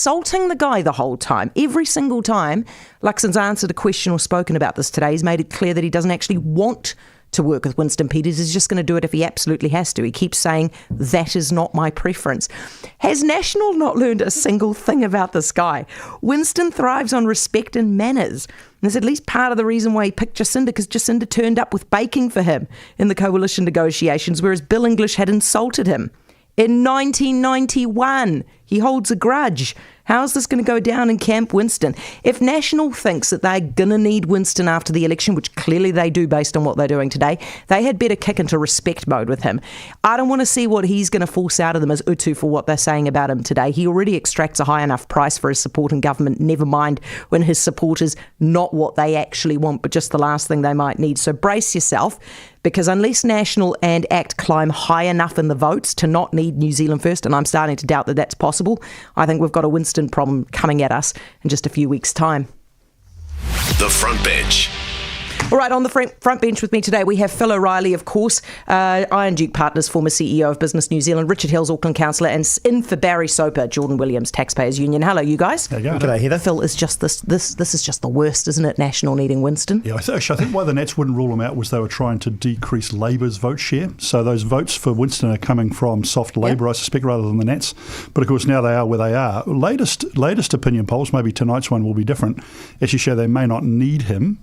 insulting the guy the whole time. Every single time Luxon's answered a question or spoken about this today, he's made it clear that he doesn't actually want to work with Winston Peters. He's just going to do it if he absolutely has to. He keeps saying, that is not my preference. Has National not learned a single thing about this guy? Winston thrives on respect and manners. And there's at least part of the reason why he picked Jacinda, because Jacinda turned up with baking for him in the coalition negotiations, whereas Bill English had insulted him. In 1991, he holds a grudge. How's this going to go down in Camp Winston? If National thinks that they're going to need Winston after the election, which clearly they do based on what they're doing today, they had better kick into respect mode with him. I don't want to see what he's going to force out of them as utu for what they're saying about him today. He already extracts a high enough price for his support in government, never mind when his support is not what they actually want, but just the last thing they might need. So brace yourself, because unless National and ACT climb high enough in the votes to not need New Zealand First, and I'm starting to doubt that that's possible, I think we've got a Winston problem coming at us in just a few weeks' time. The Front Bench. All right, on the front bench with me today, we have Phil O'Reilly, of course, Iron Duke Partners, former CEO of Business New Zealand, Richard Hills, Auckland Councillor, and in for Barry Soper, Jordan Williams, Taxpayers Union. Hello, you guys. How you going? G'day, Heather. Phil, is just this is just the worst, isn't it? National needing Winston. Yeah, I think why the Nats wouldn't rule him out was they were trying to decrease Labour's vote share. So those votes for Winston are coming from soft Labour, I suspect, rather than the Nats. But of course, now they are where they are. Latest opinion polls, maybe tonight's one will be different, actually show they may not need him,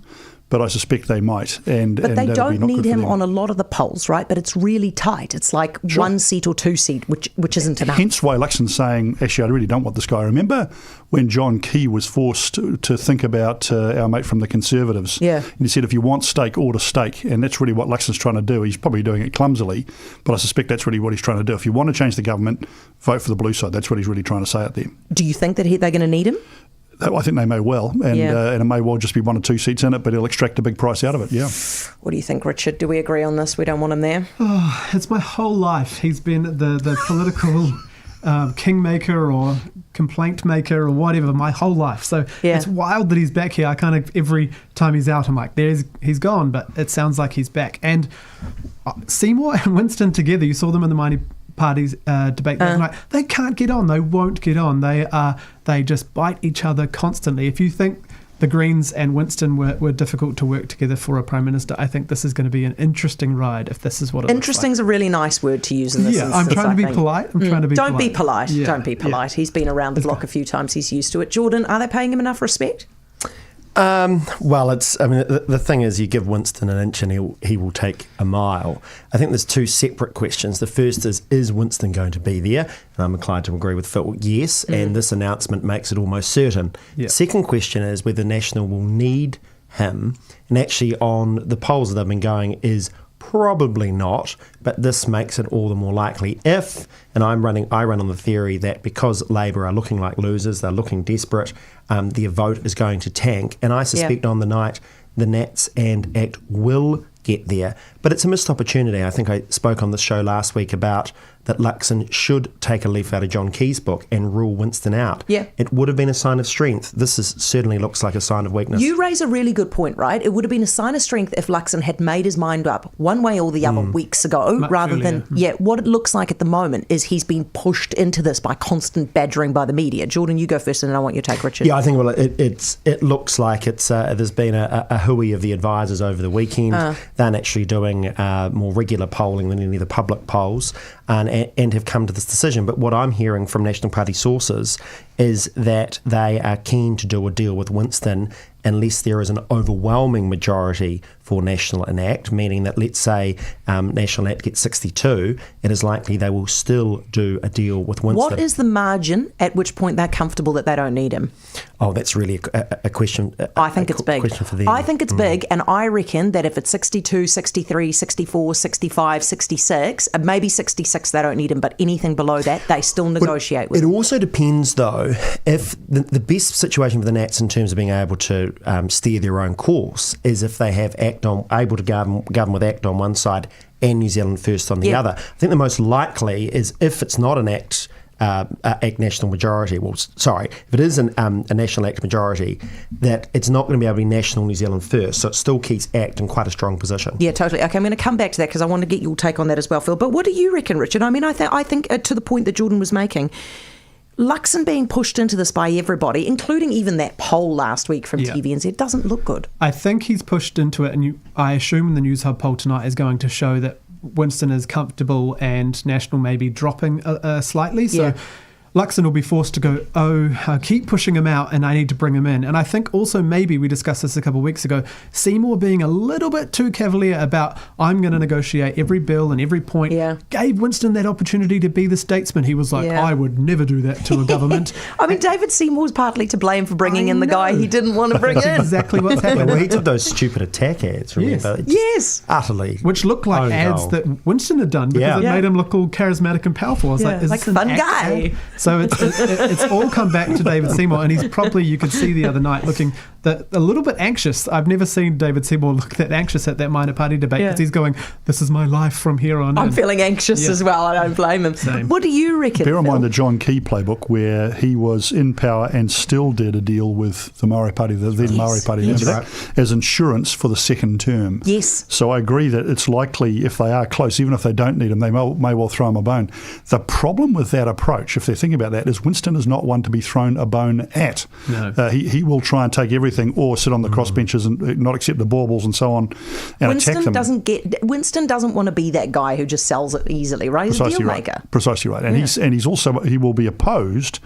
but I suspect they might. But they don't need him on a lot of the polls, right? But it's really tight. It's like one seat or two seat, which isn't enough. Hence why Luxon's saying, actually, I really don't want this guy. Remember when John Key was forced to think about our mate from the Conservatives? Yeah. And he said, if you want steak, order steak. And that's really what Luxon's trying to do. He's probably doing it clumsily, but I suspect that's really what he's trying to do. If you want to change the government, vote for the blue side. That's what he's really trying to say out there. Do you think that they're going to need him? I think they may well, and it may well just be 1 or 2 seats in it, but he'll extract a big price out of it, yeah. What do you think, Richard? Do we agree on this? We don't want him there? Oh, it's my whole life. He's been the political kingmaker or complaint maker or whatever my whole life. So it's wild that he's back here. I kind of, every time he's out, I'm like, he's gone, but it sounds like he's back. And Seymour and Winston together, you saw them in the Mighty Parties debate last night. They can't get on. They won't get on. They just bite each other constantly. If you think the Greens and Winston were difficult to work together for a Prime Minister, I think this is going to be an interesting ride if this is what it Interesting is a really nice word to use in this instance. I'm trying to be polite. Don't be polite. Yeah. Don't be polite. He's been around the block a few times. He's used to it. Jordan, are they paying him enough respect? Well, the thing is, you give Winston an inch and he will take a mile. I think there's two separate questions. The first is Winston going to be there? And I'm inclined to agree with Phil, yes, and this announcement makes it almost certain. Yeah. Second question is whether National will need him, and actually on the polls that have been going is probably not, but this makes it all the more likely if, and I run on the theory that because Labour are looking like losers, they're looking desperate, their vote is going to tank, and I suspect on the night the Nats and ACT will get there. But it's a missed opportunity. I think I spoke on the show last week about that Luxon should take a leaf out of John Key's book and rule Winston out. Yeah. It would have been a sign of strength. This certainly looks like a sign of weakness. You raise a really good point, right? It would have been a sign of strength if Luxon had made his mind up one way or the other weeks ago, rather than, what it looks like at the moment is he's been pushed into this by constant badgering by the media. Jordan, you go first and then I want your take, Richard. Yeah, I think it looks like there's been a hooey of the advisors over the weekend. They're actually doing more regular polling than any of the public polls and have come to this decision. But what I'm hearing from National Party sources is that they are keen to do a deal with Winston unless there is an overwhelming majority for National and ACT, meaning that let's say National and ACT get 62, it is likely they will still do a deal with Winston. What is the margin at which point they're comfortable that they don't need him? Oh, that's really a question. I think it's big. Question for them. I think it's big, and I reckon that if it's 62, 63, 64, 65, 66, maybe 66 they don't need him, but anything below that they still negotiate with. It also depends, though, if the best situation for the Nats in terms of being able to steer their own course is if they have able to govern with ACT on one side and New Zealand First on the other. I think the most likely is if it's not an ACT national majority, if it is a national ACT majority, that it's not going to be able to be national New Zealand First, so it still keeps ACT in quite a strong position. Yeah, totally. Okay, I'm going to come back to that because I want to get your take on that as well, Phil. But what do you reckon, Richard? I mean, I think to the point that Jordan was making, Luxon being pushed into this by everybody, including even that poll last week from TVNZ, doesn't look good. I think he's pushed into it, and I assume the News Hub poll tonight is going to show that Winston is comfortable and National may be dropping slightly. So Luxon will be forced to go, keep pushing him out and I need to bring him in. And I think also maybe, we discussed this a couple of weeks ago, Seymour being a little bit too cavalier about, I'm going to negotiate every bill and every point, gave Winston that opportunity to be the statesman. He was like, I would never do that to a government. I mean, David Seymour's partly to blame for bringing in the guy he didn't want to bring in. Exactly what's happening. Well, he did those stupid attack ads, remember? Yes. Utterly. Which looked like ads that Winston had done because it made him look all charismatic and powerful. I was like, is like this fun guy. So it's all come back to David Seymour, and he's probably, you could see the other night, looking a little bit anxious. I've never seen David Seymour look that anxious at that minor party debate, because he's going, this is my life from here on. I'm feeling anxious as well. I don't blame him. Same. What do you reckon, Bear in Phil? mind the John Key playbook, where he was in power and still did a deal with the Maori Party, the then Maori Party, remember that, as insurance for the second term. Yes. So I agree that it's likely, if they are close, even if they don't need him, they may well throw him a bone. The problem with that approach, if they're thinking about that, is Winston is not one to be thrown a bone at. No. He will try and take everything, or sit on the crossbenches and not accept the baubles and so on, and attack them. Winston doesn't want to be that guy who just sells it easily, right? He's a deal maker. Precisely right. And he will be opposed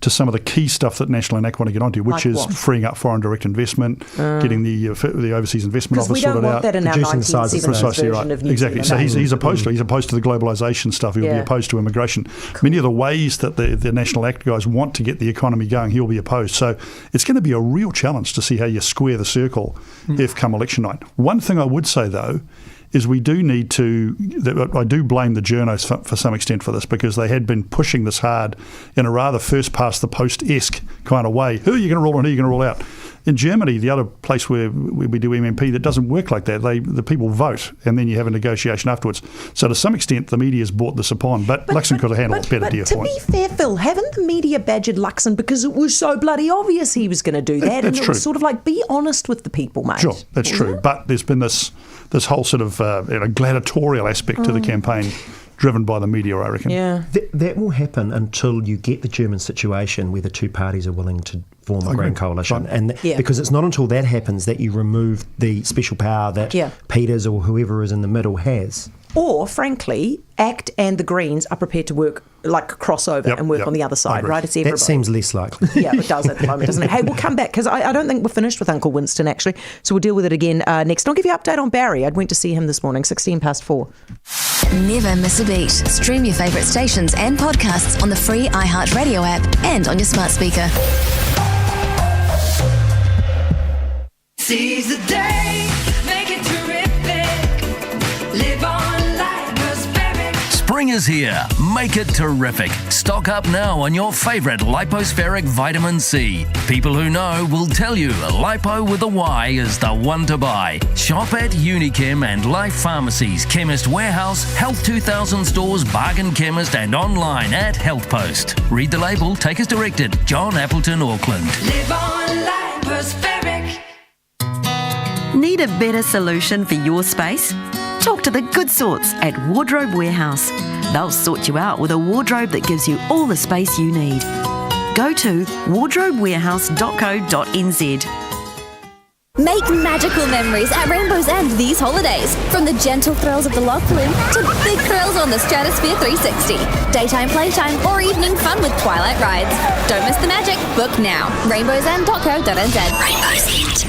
to some of the key stuff that National and NAC want to get onto, which is freeing up foreign direct investment, getting the Overseas Investment Office sorted out. Because we don't want that in our 1970s version of New Exactly. Zealand. So he's opposed to it. He's opposed to the globalisation stuff. He'll be opposed to immigration. Many of the ways that the National Act guys want to get the economy going, he'll be opposed. So it's going to be a real challenge to see how you square the circle if come election night. One thing I would say, though, is we do need to, I do blame the journos for some extent for this, because they had been pushing this hard in a rather first-past-the-post-esque kind of way. Who are you going to rule on, who are you going to rule out? In Germany, the other place where we do MMP, that doesn't work like that. The people vote, and then you have a negotiation afterwards. So to some extent, the media's brought this upon, but Luxon could have handled it better, to your point. To be fair, Phil, haven't the media badgered Luxon because it was so bloody obvious he was going to do that? That's it was sort of like, be honest with the people, mate. Sure, that's true. But there's been this whole sort of gladiatorial aspect to the campaign, driven by the media, I reckon. Yeah. That will happen until you get the German situation where the two parties are willing to form a grand coalition. Right. And because it's not until that happens that you remove the special power that Peters or whoever is in the middle has. Or, frankly, ACT and the Greens are prepared to work, like crossover and work on the other side, right? It's everybody. That seems less likely. Yeah, it does at the moment, doesn't it? Hey, we'll come back, because I don't think we're finished with Uncle Winston, actually. So we'll deal with it again next. I'll give you an update on Barry. I went to see him this morning, 4:16. Never miss a beat. Stream your favourite stations and podcasts on the free iHeartRadio app and on your smart speaker. Seize the day, make it terrific. Live on life, prosperity. Spring is here. Make it terrific. Stock up now on your favourite lipospheric vitamin C. People who know will tell you Lipo with a Y is the one to buy. Shop at Unichem and Life Pharmacies, Chemist Warehouse, Health 2000 stores, Bargain Chemist, and online at Health Post. Read the label, take as directed. John Appleton, Auckland. Live on life, prosperity. Need a better solution for your space? Talk to the good sorts at Wardrobe Warehouse. They'll sort you out with a wardrobe that gives you all the space you need. Go to wardrobewarehouse.co.nz. Make magical memories at Rainbow's End these holidays. From the gentle thrills of the loft room to big thrills on the Stratosphere 360. Daytime playtime or evening fun with Twilight rides. Don't miss the magic. Book now. rainbowsend.co.nz. Rainbow's End.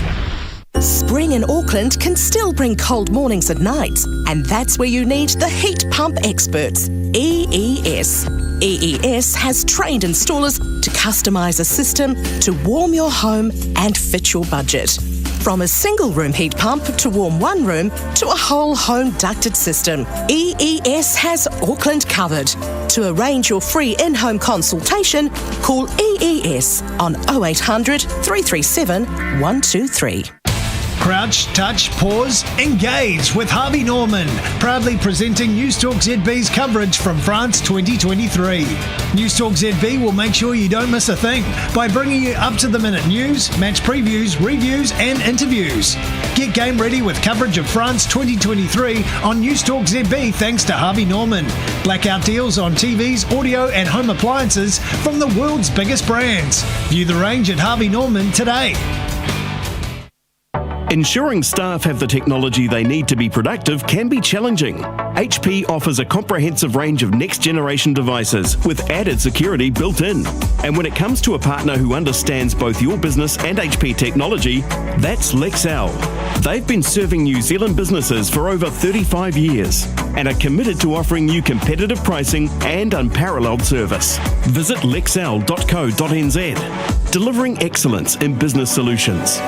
Spring in Auckland can still bring cold mornings and nights, and that's where you need the heat pump experts, EES. EES has trained installers to customise a system to warm your home and fit your budget. From a single room heat pump to warm one room to a whole home ducted system, EES has Auckland covered. To arrange your free in-home consultation, call EES on 0800 337 123. Crouch, touch, pause, engage with Harvey Norman, proudly presenting Newstalk ZB's coverage from France 2023. Newstalk ZB will make sure you don't miss a thing by bringing you up-to-the-minute news, match previews, reviews and interviews. Get game ready with coverage of France 2023 on Newstalk ZB thanks to Harvey Norman. Blackout deals on TVs, audio and home appliances from the world's biggest brands. View the range at Harvey Norman today. Ensuring staff have the technology they need to be productive can be challenging. HP offers a comprehensive range of next-generation devices with added security built in. And when it comes to a partner who understands both your business and HP technology, that's Lexel. They've been serving New Zealand businesses for over 35 years and are committed to offering you competitive pricing and unparalleled service. Visit lexel.co.nz, delivering excellence in business solutions.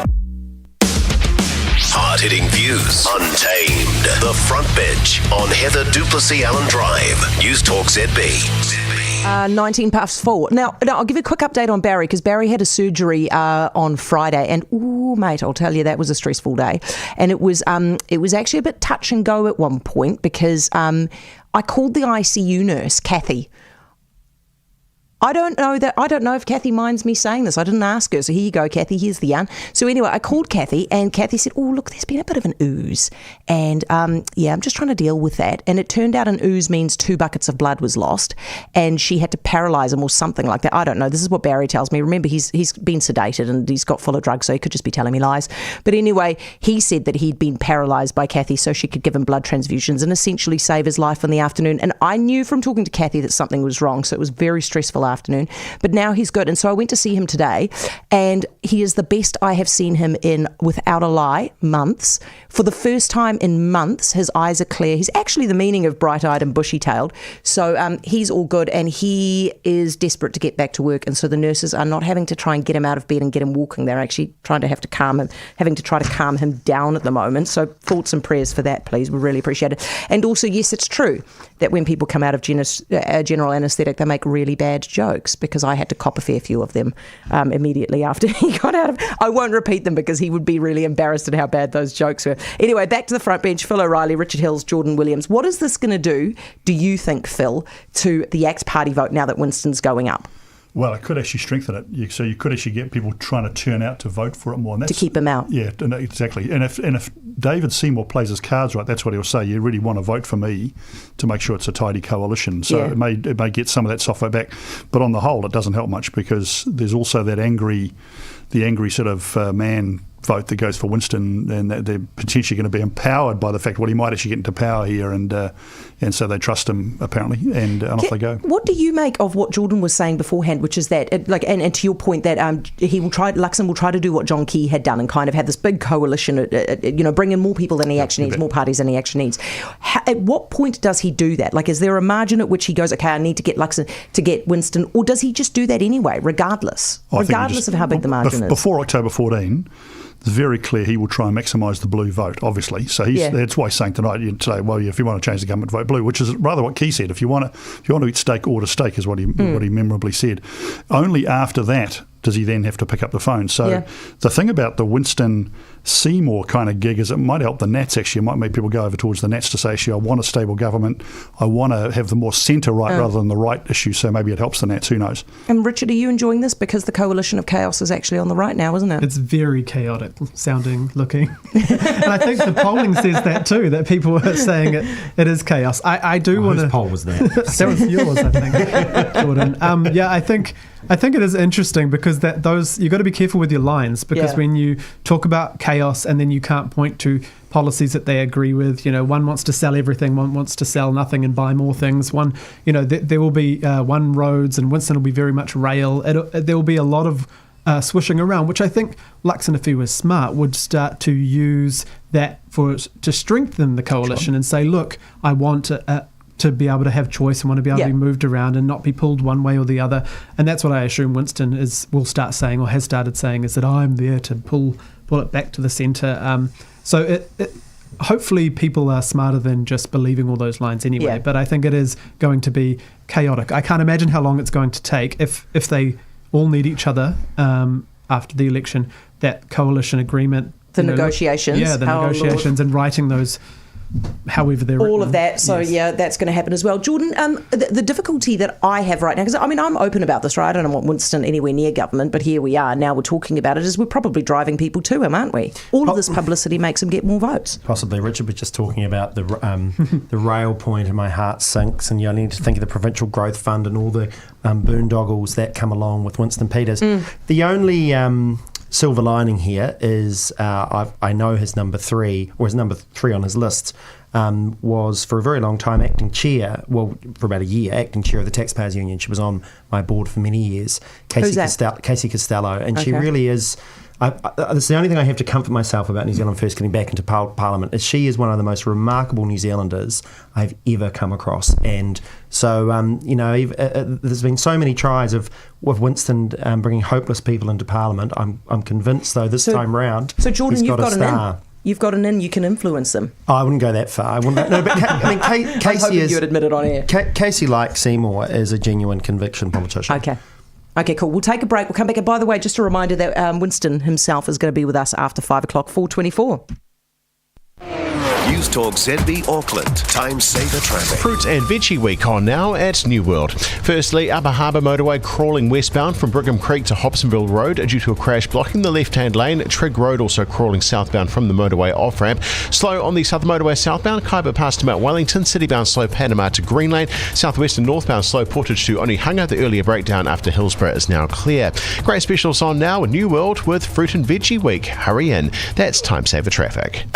Hard-hitting views, untamed. The Front Bench on Heather du Plessis-Allan Drive. Newstalk ZB. 19 past 4. Now, I'll give you a quick update on Barry, because Barry had a surgery on Friday, and ooh, mate, I'll tell you, that was a stressful day. And it was actually a bit touch and go at one point, because I called the ICU nurse, Kathy. I don't know if Kathy minds me saying this. I didn't ask her. So here you go, Kathy. Here's the yarn. So anyway, I called Kathy, and Kathy said, "Oh, look, there's been a bit of an ooze, and I'm just trying to deal with that." And it turned out an ooze means 2 buckets of blood was lost, and she had to paralyse him or something like that. I don't know. This is what Barry tells me. Remember, he's been sedated and he's got full of drugs, so he could just be telling me lies. But anyway, he said that he'd been paralysed by Kathy, so she could give him blood transfusions and essentially save his life in the afternoon. And I knew from talking to Kathy that something was wrong, so it was a very stressful afternoon. But now he's good, and so I went to see him today, and he is the best I have seen him in, without a lie, months. For the first time in months, his eyes are clear. He's actually the meaning of bright-eyed and bushy-tailed. So he's all good, and he is desperate to get back to work, and so the nurses are not having to try and get him out of bed and get him walking. They're actually try to calm him down at the moment. So thoughts and prayers for that, please. We really appreciate it. And also, yes, it's true that when people come out of general anaesthetic, they make really bad jokes, because I had to cop a fair few of them immediately after he got out of... I won't repeat them because he would be really embarrassed at how bad those jokes were. Anyway, back to the front bench. Phil O'Reilly, Richard Hills, Jordan Williams. What is this going to do you think, Phil, to the Axe Party vote now that Winston's going up? Well, it could actually strengthen it. So you could actually get people trying to turn out to vote for it more. And that's, to keep him out. Yeah, exactly. And if David Seymour plays his cards right, that's what he'll say. You really want to vote for me to make sure it's a tidy coalition. So it may get some of that soft vote back. But on the whole, it doesn't help much, because there's also the angry sort of man vote that goes for Winston, and they're potentially going to be empowered by the fact, well, he might actually get into power here, and so they trust him apparently, and off they go. What do you make of what Jordan was saying beforehand, which is that, and to your point, that Luxon will try to do what John Key had done and kind of have this big coalition, bring in more people than he actually needs, more parties than he actually needs. At what point does he do that? Like, is there a margin at which he goes, okay, I need to get Luxon to get Winston, or does he just do that anyway, regardless of how big the margin is? Before October 14, it's very clear he will try and maximise the blue vote, obviously. So that's why he's saying today, well, if you want to change the government, vote blue, which is rather what Key said. If you want to eat steak, order steak, is what he memorably said. Only after that does he then have to pick up the phone. So the thing about the Winston Seymour kind of gig is it might help the Nats, actually. It might make people go over towards the Nats to say, actually, I want a stable government. I want to have the more centre right rather than the right issue. So maybe it helps the Nats. Who knows? And Richard, are you enjoying this? Because the coalition of chaos is actually on the right now, isn't it? It's very chaotic sounding, looking. And I think the polling says that too, that people are saying it is chaos. I do want to... Whose poll was that? That was yours, I think, Jordan. I think it is interesting, because you've got to be careful with your lines, because when you talk about chaos and then you can't point to policies that they agree with, one wants to sell everything, one wants to sell nothing and buy more things, one, there will be one roads, and Winston will be very much rail. There will be a lot of swishing around, which I think Luxon, if he was smart, would start to use that to strengthen the coalition and say, look, I want to be able to have choice and want to be able to be moved around and not be pulled one way or the other. And that's what I assume Winston will start saying, or has started saying, is that I'm there to pull it back to the centre. So hopefully people are smarter than just believing all those lines anyway. But I think it is going to be chaotic. I can't imagine how long it's going to take if they all need each other after the election. That coalition agreement The negotiations. The negotiations and writing those, however they're all written. of that. So, that's going to happen as well. Jordan, the difficulty that I have right now, because I'm open about this, right? I don't want Winston anywhere near government, but here we are. Now we're talking about it, is we're probably driving people to him, aren't we? All of this publicity makes him get more votes. Possibly. Richard was just talking about the rail point, and my heart sinks, and you only need to think of the Provincial Growth Fund and all the boondoggles that come along with Winston Peters. The only silver lining here is I know his number 3, or his number 3 on his list, was for a very long time acting chair, for about a year, acting chair of the Taxpayers Union. She was on my board for many years, Casey Costello, and she really is... That's the only thing I have to comfort myself about New Zealand First getting back into Parliament, is she is one of the most remarkable New Zealanders I've ever come across. And so, there's been so many tries of Winston bringing hopeless people into Parliament. I'm convinced, though, this time round, so Jordan, he's got a star. You've got an in, you can influence them. I wouldn't go that far. Casey you would admit it on air. Casey, like Seymour, is a genuine conviction politician. Okay, cool. We'll take a break. We'll come back. And by the way, just a reminder that Winston himself is going to be with us after 5 o'clock, 4:24. News Talk ZB Auckland. Time saver traffic. Fruit and Veggie Week on now at New World. Firstly, Upper Harbour Motorway crawling westbound from Brigham Creek to Hobsonville Road due to a crash blocking the left-hand lane. Trigg Road also crawling southbound from the motorway off-ramp. Slow on the Southern Motorway southbound, Kaiba past to Mount Wellington. Citybound slow Panama to Green Lane. Southwest and northbound slow Portage to Onehunga. The earlier breakdown after Hillsborough is now clear. Great specials on now at New World with Fruit and Veggie Week. Hurry in. That's time saver traffic.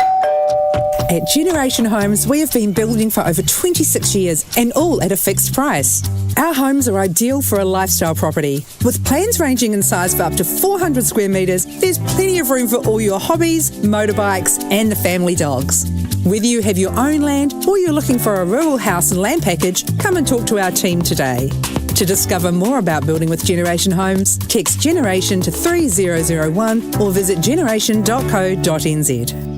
At Generation Homes, we have been building for over 26 years and all at a fixed price. Our homes are ideal for a lifestyle property. With plans ranging in size for up to 400 square metres, there's plenty of room for all your hobbies, motorbikes and the family dogs. Whether you have your own land or you're looking for a rural house and land package, come and talk to our team today. To discover more about building with Generation Homes, text Generation to 3001 or visit generation.co.nz.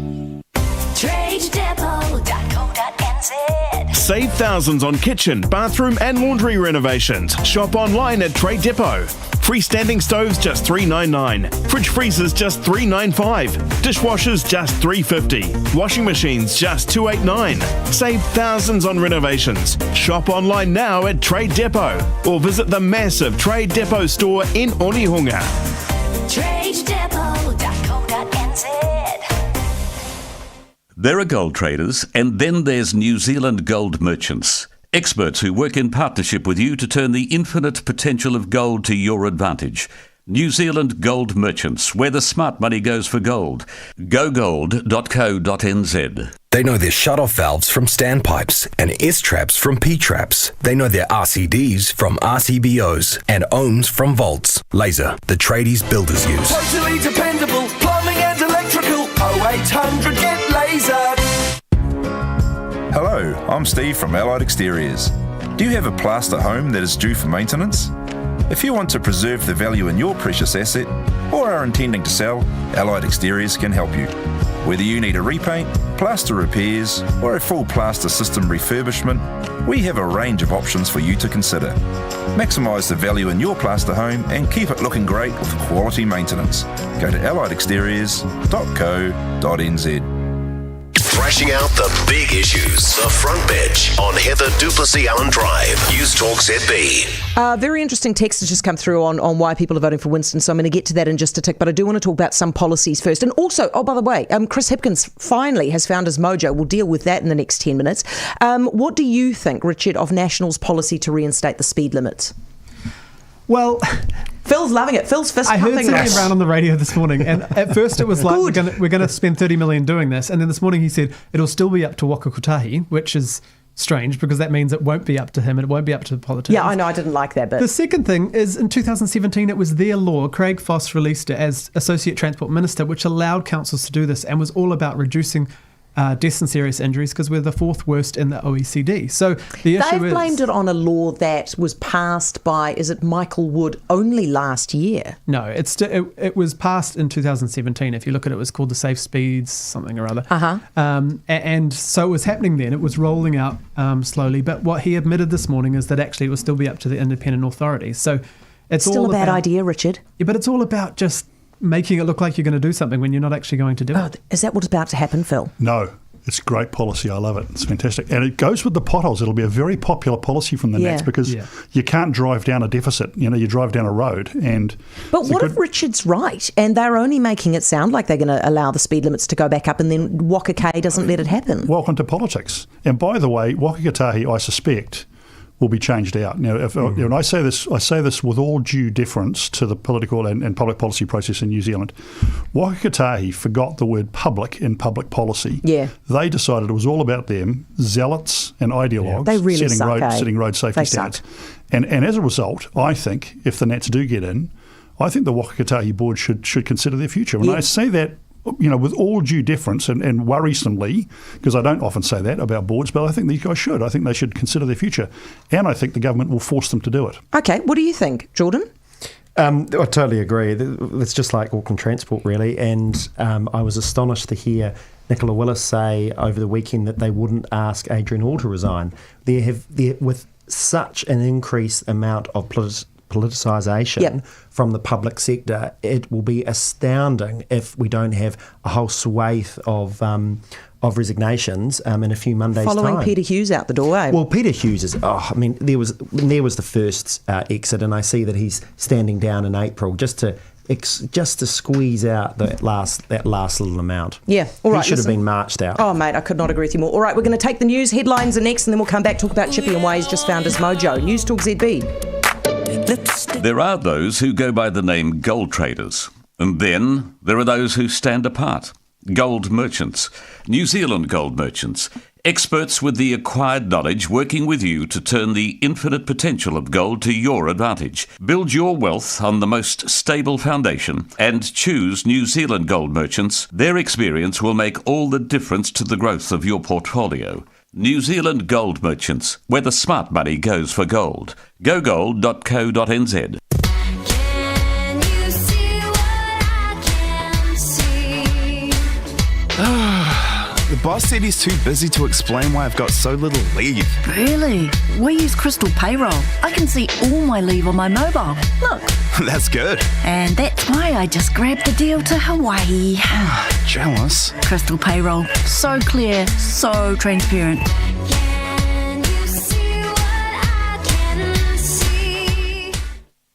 Save thousands on kitchen, bathroom and laundry renovations. Shop online at Trade Depot. Freestanding stoves just $3.99. Fridge freezers just $3.95. Dishwashers just $3.50. Washing machines just $2.89. Save thousands on renovations. Shop online now at Trade Depot or visit the massive Trade Depot store in Onehunga. TradeDepot.co.nz. There are gold traders, and then there's New Zealand Gold Merchants. Experts who work in partnership with you to turn the infinite potential of gold to your advantage. New Zealand Gold Merchants, where the smart money goes for gold. gogold.co.nz. They know their shut-off valves from standpipes and S-traps from P-traps. They know their RCDs from RCBOs and ohms from volts. Laser, the tradies builders use. Totally dependable plumbing and electrical. 0800 get laser. Hello, I'm Steve from Allied Exteriors. Do you have a plaster home that is due for maintenance? If you want to preserve the value in your precious asset or are intending to sell, Allied Exteriors can help you. Whether you need a repaint, plaster repairs or a full plaster system refurbishment, we have a range of options for you to consider. Maximise the value in your plaster home and keep it looking great with quality maintenance. Go to alliedexteriors.co.nz. Thrashing out the big issues. The Front Bench on Heather Plessis-Allan Drive. News Talk ZB. Very interesting text has just come through on why people are voting for Winston, so I'm going to get to that in just a tick, but I do want to talk about some policies first. And also, by the way, Chris Hipkins finally has found his mojo. We'll deal with that in the next 10 minutes. What do you think, Richard, of National's policy to reinstate the speed limits? Well, Phil's loving it. Phil's fist pumping. I heard something around on the radio this morning, and at first it was like we're going to spend $30 million doing this, and then this morning he said it'll still be up to Waka Kotahi, which is strange because that means it won't be up to him and it won't be up to the politicians. Yeah, I know. I didn't like that bit. The second thing is in 2017 it was their law. Craig Foss released it as Associate Transport Minister, which allowed councils to do this and was all about reducing deaths and serious injuries because we're the fourth worst in the OECD. So the issue They've blamed it on a law that was passed by, is it Michael Wood, only last year? No, it was passed in 2017. If you look at it, it was called the Safe Speeds something or other. And so it was happening then. It was rolling out slowly. But what he admitted this morning is that actually it will still be up to the independent authorities. So it's still all a bad idea, Richard. Yeah, but it's all about just making it look like you're going to do something when you're not actually going to do it. Is that what's about to happen, Phil? No. It's great policy. I love it. It's fantastic. And it goes with the potholes. It'll be a very popular policy from the Nats because you can't drive down a deficit. You drive down a road. But what if Richard's right and they're only making it sound like they're going to allow the speed limits to go back up and then Waka K doesn't let it happen? Welcome to politics. And by the way, Waka Kotahi, I suspect, will be changed out. And I say this with all due deference to the political and public policy process in New Zealand. Waka Kotahi forgot the word public in public policy. Yeah. They decided it was all about them, zealots and ideologues, They really setting road safety standards. And as a result, I think if the Nats do get in, I think the Waka Kotahi board should consider their future. And I say that with all due deference and worrisomely, because I don't often say that about boards, but I think these guys should. I think they should consider their future. And I think the government will force them to do it. Okay, what do you think, Jordan? I totally agree. It's just like Auckland Transport, really. And I was astonished to hear Nicola Willis say over the weekend that they wouldn't ask Adrian Hall to resign. With such an increased amount of politicisation from the public sector, it will be astounding if we don't have a whole swathe of resignations in a few Mondays' Following time. Peter Hughes out the door, eh? Well, Peter Hughes is. There was the first exit, and I see that he's standing down in April just to squeeze out that last little amount. Yeah, all right. He should have been marched out. Oh, mate, I could not agree with you more. All right, we're going to take the news headlines are next, and then we'll come back talk about Chippy and Ways just found his mojo. News Talk ZB. There are those who go by the name gold traders, and then there are those who stand apart. Gold merchants, New Zealand gold merchants, experts with the acquired knowledge working with you to turn the infinite potential of gold to your advantage. Build your wealth on the most stable foundation and choose New Zealand gold merchants. Their experience will make all the difference to the growth of your portfolio. New Zealand gold merchants, where the smart money goes for gold. gogold.co.nz. The boss said he's too busy to explain why I've got so little leave. Really? We use Crystal Payroll. I can see all my leave on my mobile. Look. That's good. And that's why I just grabbed the deal to Hawaii. Jealous. Crystal Payroll. So clear, so transparent.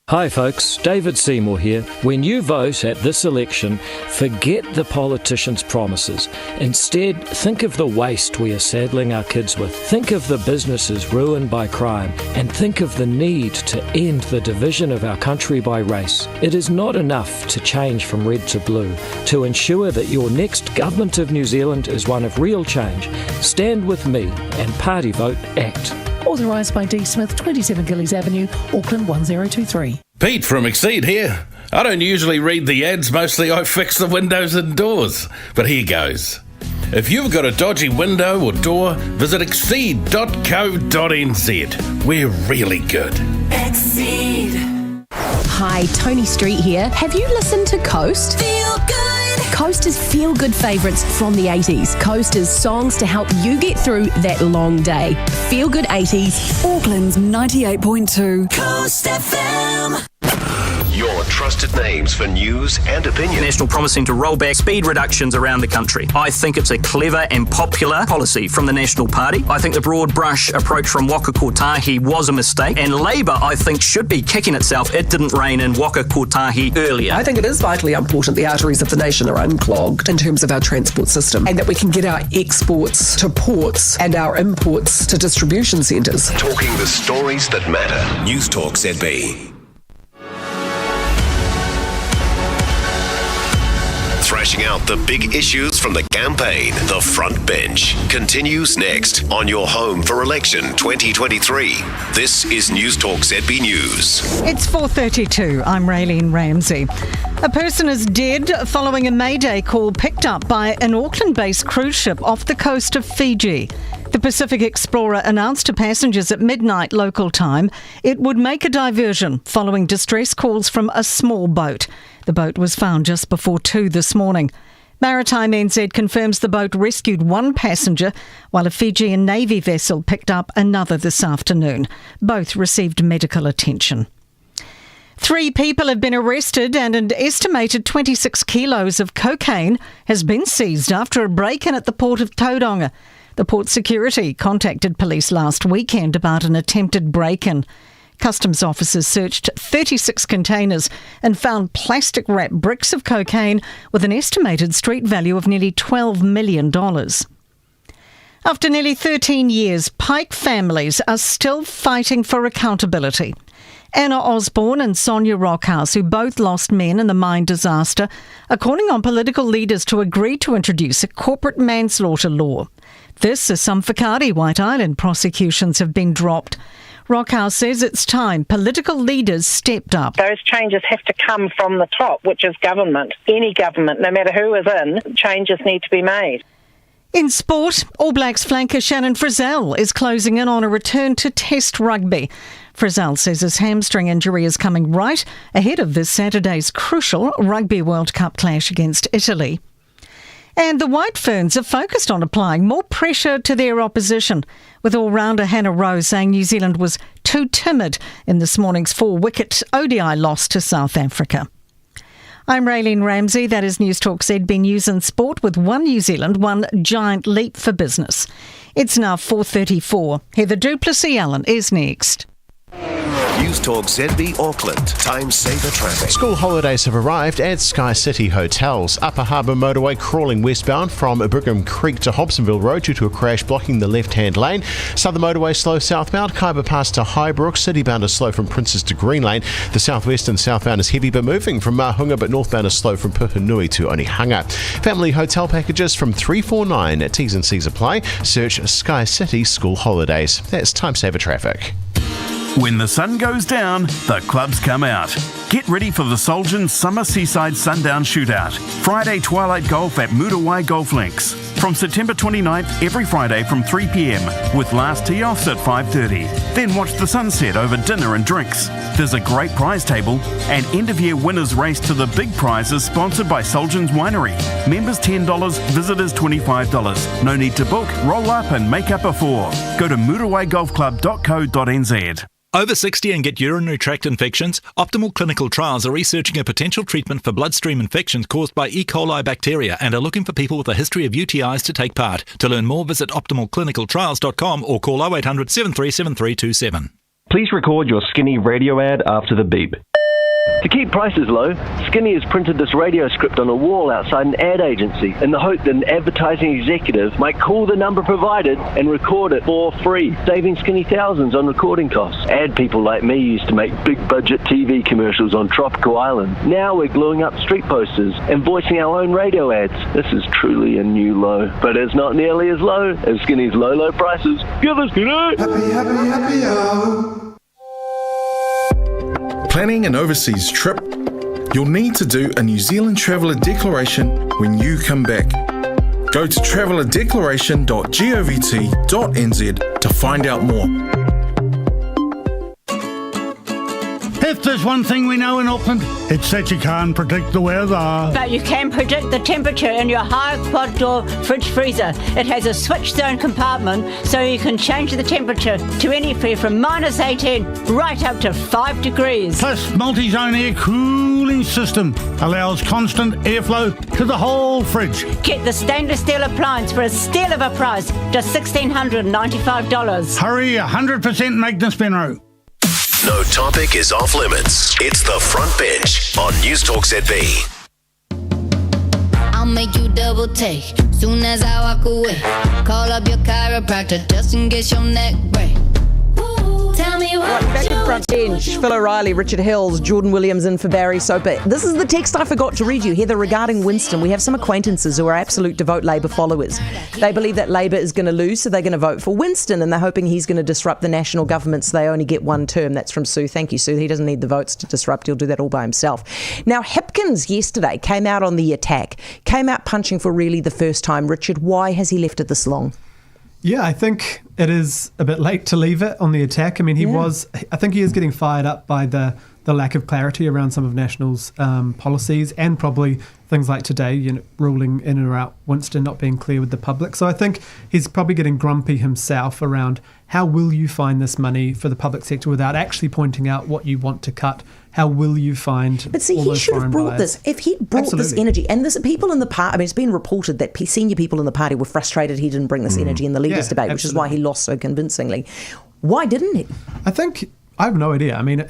Hi folks, David Seymour here. When you vote at this election, forget the politicians' promises. Instead, think of the waste we are saddling our kids with. Think of the businesses ruined by crime. And think of the need to end the division of our country by race. It is not enough to change from red to blue. To ensure that your next Government of New Zealand is one of real change, stand with me and Party Vote Act. Authorised by D. Smith, 27 Gillies Avenue, Auckland 1023. Pete from Exceed here. I don't usually read the ads, mostly I fix the windows and doors. But here goes. If you've got a dodgy window or door, visit exceed.co.nz. We're really good. Exceed. Hi, Tony Street here. Have you listened to Coast? Feel good. Coast is feel-good favourites from the 80s. Coast is songs to help you get through that long day. Feel-good 80s. Auckland's 98.2. Coast FM. Your trusted names for news and opinion. National promising to roll back speed reductions around the country. I think it's a clever and popular policy from the National Party. I think the broad brush approach from Waka Kotahi was a mistake, and Labour, I think, should be kicking itself. It didn't rain in Waka Kotahi earlier. I think it is vitally important the arteries of the nation are unclogged in terms of our transport system, and that we can get our exports to ports and our imports to distribution centres. Talking the stories that matter. News Talk ZB. Thrashing out the big issues from the campaign. The Front Bench continues next on your home for election 2023. This is News Talk ZB News. It's 4:32. I'm Raylene Ramsey. A person is dead following a Mayday call picked up by an Auckland-based cruise ship off the coast of Fiji. The Pacific Explorer announced to passengers at midnight local time it would make a diversion following distress calls from a small boat. The boat was found just before 2 this morning. Maritime NZ confirms the boat rescued one passenger, while a Fijian Navy vessel picked up another this afternoon. Both received medical attention. 3 people have been arrested and an estimated 26 kilos of cocaine has been seized after a break-in at the port of Tauranga. The port security contacted police last weekend about an attempted break-in. Customs officers searched 36 containers and found plastic-wrapped bricks of cocaine with an estimated street value of nearly $12 million. After nearly 13 years, Pike families are still fighting for accountability. Anna Osborne and Sonia Rockhouse, who both lost men in the mine disaster, are calling on political leaders to agree to introduce a corporate manslaughter law. This as some Whakaari White Island prosecutions have been dropped. Rockhouse says it's time political leaders stepped up. Those changes have to come from the top, which is government. Any government, no matter who is in, changes need to be made. In sport, All Blacks flanker Shannon Frizzell is closing in on a return to Test rugby. Frizzell says his hamstring injury is coming right ahead of this Saturday's crucial Rugby World Cup clash against Italy. And the White Ferns are focused on applying more pressure to their opposition, with all-rounder Hannah Rowe saying New Zealand was too timid in this morning's 4-wicket ODI loss to South Africa. I'm Raylene Ramsey. That is News Talk ZB News and Sport with One New Zealand, one giant leap for business. It's now 4:34. Heather Plessis-Allan is next. News Talk ZB Auckland. Time saver traffic. School holidays have arrived at Sky City Hotels. Upper Harbour Motorway crawling westbound from Brigham Creek to Hobsonville Road due to a crash blocking the left-hand lane. Southern Motorway slow southbound. Kaiba Pass to Highbrook. Citybound is slow from Princess to Green Lane. The southwest and southbound is heavy but moving from Mahunga, but northbound is slow from Puhinui to Onehunga. Family hotel packages from $349 at T's and C's apply. Search Sky City School Holidays. That's time saver traffic. When the sun goes down, the clubs come out. Get ready for the Solgen Summer Seaside Sundown Shootout. Friday twilight golf at Muriwai Golf Links. From September 29th, every Friday from 3 p.m, with last tee-offs at 5:30. Then watch the sunset over dinner and drinks. There's a great prize table and end-of-year winners race to the big prizes sponsored by Solgen's Winery. Members $10, visitors $25. No need to book, roll up and make up a 4. Go to muriwaigolfclub.co.nz. Over 60 and get urinary tract infections? Optimal Clinical Trials are researching a potential treatment for bloodstream infections caused by E. coli bacteria and are looking for people with a history of UTIs to take part. To learn more, visit optimalclinicaltrials.com or call 0800 737327. Please record your Skinny radio ad after the beep. To keep prices low, Skinny has printed this radio script on a wall outside an ad agency in the hope that an advertising executive might call the number provided and record it for free, saving Skinny thousands on recording costs. Ad people like me used to make big budget TV commercials on tropical islands. Now we're gluing up street posters and voicing our own radio ads. This is truly a new low, but it's not nearly as low as Skinny's low prices. Give us Skinny! Happy hour. Planning an overseas trip? You'll need to do a New Zealand Traveller Declaration when you come back. Go to travellerdeclaration.govt.nz to find out more. If there's one thing we know in Auckland, it's that you can't predict the weather. But you can predict the temperature in your high quad door fridge freezer. It has a switch zone compartment so you can change the temperature to anywhere from -18 right up to 5 degrees. Plus, multi-zone air cooling system allows constant airflow to the whole fridge. Get the stainless steel appliance for a steal of a price, just $1,695. Hurry, 100% Magnus Benro. No topic is off limits. It's the Front Bench on News Talk ZB. I'll make you double take soon as I walk away. Call up your chiropractor just in case your neck break. Tell me what Back in Front Bench, Phil O'Reilly, Richard Hills, Jordan Williams in for Barry Soper. This is the text I forgot to read you, Heather, regarding Winston. We have some acquaintances who are absolute devout Labour followers. They believe that Labour is going to lose, so they're going to vote for Winston, and they're hoping he's going to disrupt the national government so they only get one term. That's from Sue. Thank you, Sue. He doesn't need the votes to disrupt. He'll do that all by himself. Now, Hipkins yesterday came out on the attack, came out punching for really the first time. Richard, why has he left it this long? Yeah, I think it is a bit late to leave it on the attack. I mean, I think he is getting fired up by the lack of clarity around some of National's policies and probably things like today, ruling in or out Winston, not being clear with the public. So I think he's probably getting grumpy himself around how will you find this money for the public sector without actually pointing out what you want to cut how will you find? But see, all he those should have foreign brought buyers? this. If he brought this Absolutely. energy, and there's people in the party. I mean, it's been reported that senior people in the party were frustrated he didn't bring this energy in the leaders' debate, which is why he lost so convincingly. Why didn't he? I think I have no idea. I mean,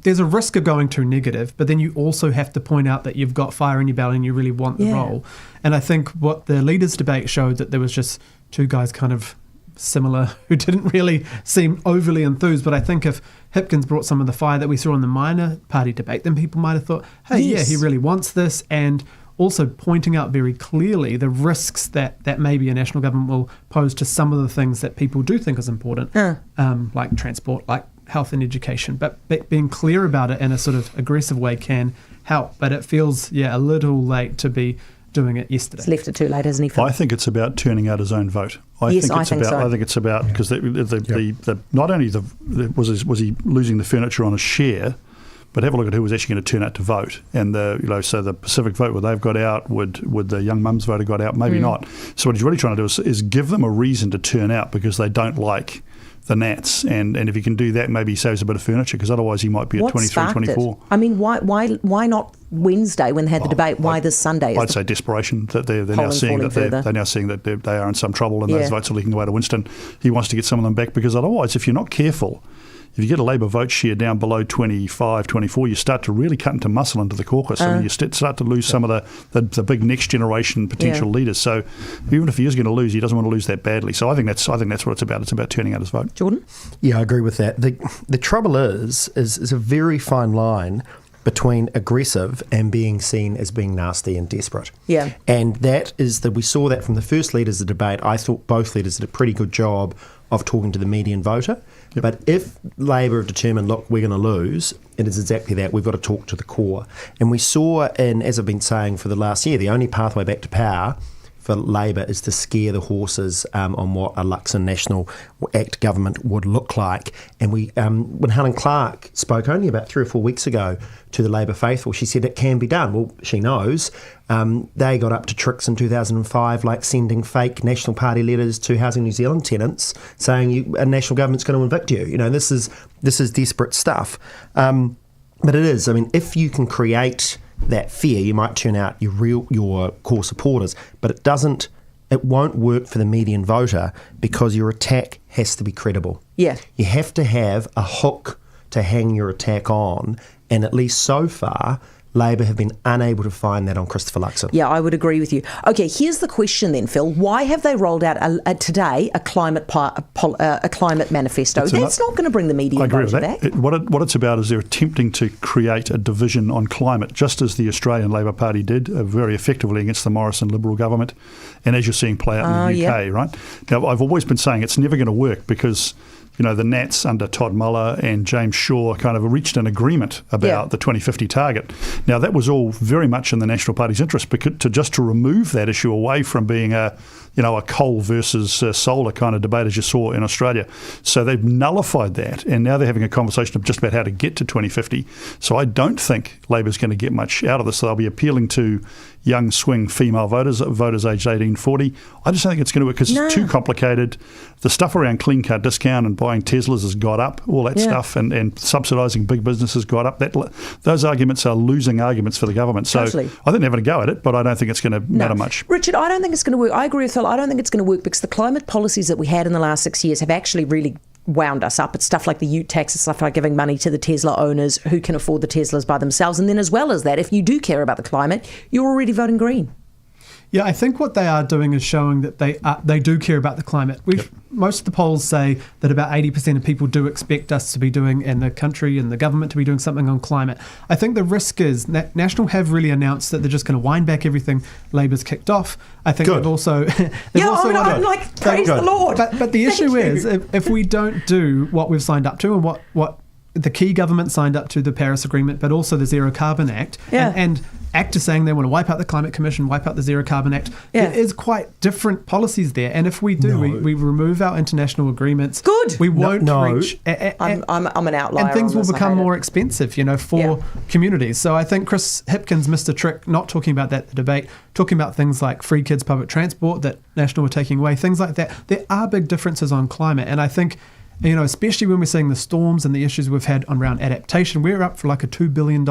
there's a risk of going too negative, but then you also have to point out that you've got fire in your belly and you really want the role. And I think what the leaders' debate showed that there was just two guys kind of similar who didn't really seem overly enthused. But I think if Hipkins brought some of the fire that we saw in the minor party debate, then people might have thought, hey, yeah, he really wants this. And also pointing out very clearly the risks that maybe a national government will pose to some of the things that people do think is important, like transport, like health and education. But being clear about it in a sort of aggressive way can help. But it feels, a little late to be doing it yesterday. He's left it too late, hasn't he, Phil? I think it's about turning out his own vote. I think it's about because the not only was he losing the furniture on a share, but have a look at who was actually going to turn out to vote. And so the Pacific vote, would they've got out? Would the Young Mums vote have got out? Maybe not. So what he's really trying to do is give them a reason to turn out because they don't like the Nats, and if he can do that, maybe he saves a bit of furniture because otherwise he might be at 23, 24. I mean, why not Wednesday when they had the debate? Why this Sunday? I'd say desperation that they're now seeing that they're now seeing that they are in some trouble and those votes are leaking away to Winston. He wants to get some of them back because otherwise, if you're not careful, if you get a Labor vote share down below 25, 24, you start to really cut into muscle into the caucus. I mean, you start to lose some of the big next generation potential leaders. So even if he is going to lose, he doesn't want to lose that badly. So I think that's what it's about. It's about turning out his vote. Jordan? Yeah, I agree with that. The trouble is a very fine line between aggressive and being seen as being nasty and desperate. Yeah. And that is we saw that from the first leaders of the debate. I thought both leaders did a pretty good job of talking to the median voter. Yep. But if Labor have determined, look, we're going to lose, it is exactly that. We've got to talk to the core. And we saw, as I've been saying for the last year, the only pathway back to power for Labor is to scare the horses on what a Luxon National Act government would look like. And when Helen Clark spoke only about 3 or 4 weeks ago to the Labor faithful, she said it can be done. Well, she knows. They got up to tricks in 2005, like sending fake National Party letters to Housing New Zealand tenants saying a national government's going to evict you. This is desperate stuff. But it is. I mean, if you can create that fear, you might turn out your core supporters, but it won't work for the median voter because your attack has to be credible. Yeah. You have to have a hook to hang your attack on, and at least so far, Labor have been unable to find that on Christopher Luxon. Yeah, I would agree with you. Okay, here's the question then, Phil. Why have they rolled out today a climate manifesto? That's not going to bring the median voter back. What it's about is they're attempting to create a division on climate, just as the Australian Labor Party did very effectively against the Morrison Liberal government, and as you're seeing play out in the UK, right? Now, I've always been saying it's never going to work because the Nats under Todd Muller and James Shaw kind of reached an agreement about the 2050 target. Now, that was all very much in the National Party's interest because to remove that issue away from being a coal versus solar kind of debate as you saw in Australia. So they've nullified that, and now they're having a conversation of just about how to get to 2050. So I don't think Labor's going to get much out of this. They'll be appealing to young swing female voters aged 18-40. I just don't think it's going to work because it's too complicated. The stuff around clean car discount and buying Teslas has got up, all that stuff, and subsidising big businesses got up. Those arguments are losing arguments for the government. So I think they're having a go at it, but I don't think it's going to matter much. Richard, I don't think it's going to work. I agree with Phil. I don't think it's going to work because the climate policies that we had in the last 6 years have actually really wound us up. It's stuff like the ute tax, it's stuff like giving money to the Tesla owners who can afford the Teslas by themselves. And then as well as that, if you do care about the climate, you're already voting green. Yeah, I think what they are doing is showing that they do care about the climate. Most of the polls say that about 80% of people do expect us to be doing, and the country and the government to be doing something on climate. I think the risk is that National have really announced that they're just going to wind back everything Labor's kicked off. I think they've also... I'm like, praise the Lord. But the issue is, if we don't do what we've signed up to and what the key government signed up to, the Paris Agreement, but also the Zero Carbon Act, and ACT is saying they want to wipe out the Climate Commission, wipe out the Zero Carbon Act. There is quite different policies there. And if we do, we remove our international agreements. Good. We won't reach... I'm an outlier. And things will become more expensive, for communities. So I think Chris Hipkins missed a trick not talking about that in the debate, talking about things like free kids public transport that National were taking away, things like that. There are big differences on climate. And I think Especially when we're seeing the storms and the issues we've had around adaptation. We're up for like a $2 billion